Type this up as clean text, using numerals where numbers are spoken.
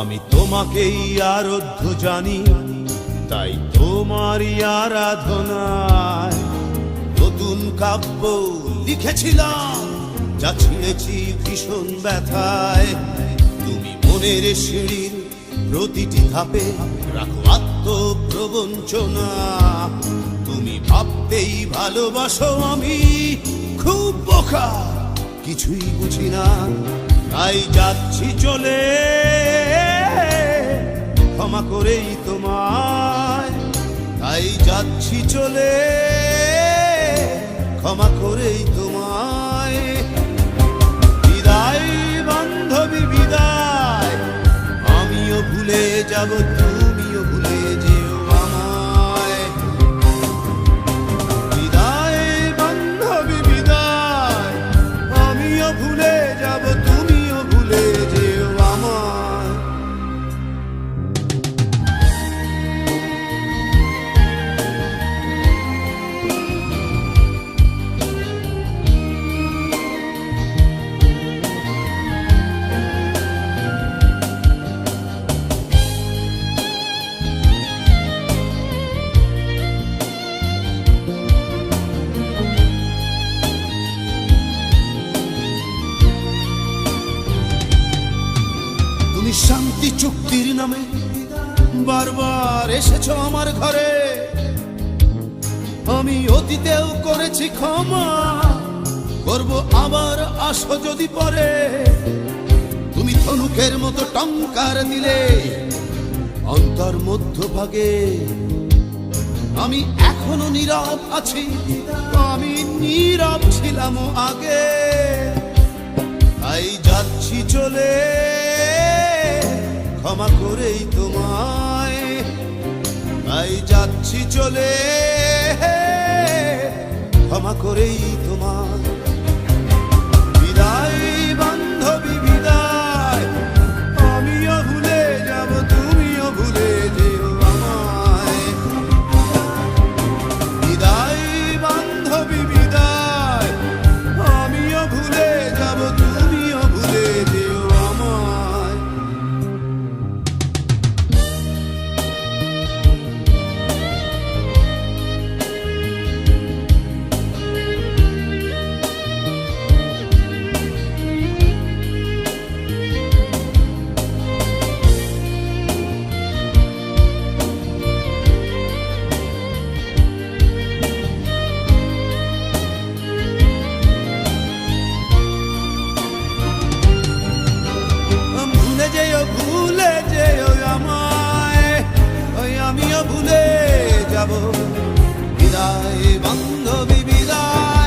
আমি তোমাকেই আরাধ্য জানি, তাই তোমারই আরাধনায় নতুন কাব্য লিখেছিলাম, যা ছিঁড়েছি ভীষণ ব্যথায়। তুমি মনের সিঁড়ির প্রতিটি ধাপে রাখো আত্মপ্রবঞ্চনা। তুমি ভাবতেই ভালোবাসো, আমি খুব বোকা, কিছুই বুঝি না, তাই যাচ্ছি চলে ক্ষমা করেই তোমায়। তাই যাচ্ছি চলে ক্ষমা করেই তোমায়। বিদায় বান্ধবী বিদায়, আমিও ভুলে যাব, তুমিও ভুলে যেও আমায়। বিদায় বান্ধবী বিদায়, আমিও ভুলে যাব, তুমিও ভুলে যেও আমায়। শান্তি চুক্তির নামে বারবার এসেছো আমার ঘরে, আমি অতীতেও করেছি ক্ষমা, করব আবার, আসো যদি পরে। তুমি ধনুকের মতো টঙ্কার দিলে অন্তর মধ্যভাগে, আমি এখনো নীরব আছি, আমি নীরব ছিলাম আগে। তাই যাচ্ছি চলে ক্ষমা করেই তোমায়। তাই যাচ্ছি চলে ক্ষমা করেই তোমায়। বিদায় বান্ধবী বিদায়, আমিও ভুলে যাব, তুমিও ভুলে যেও আমায়। বিদায় বান্ধবী বিদায়, আমিও ভুলে যাব, তুমিও ভুলে যেও আমায়। ভুলে যেও আমায়, ওই আমিও ভুলে যাব। বিদায় বান্ধবী বিদায়।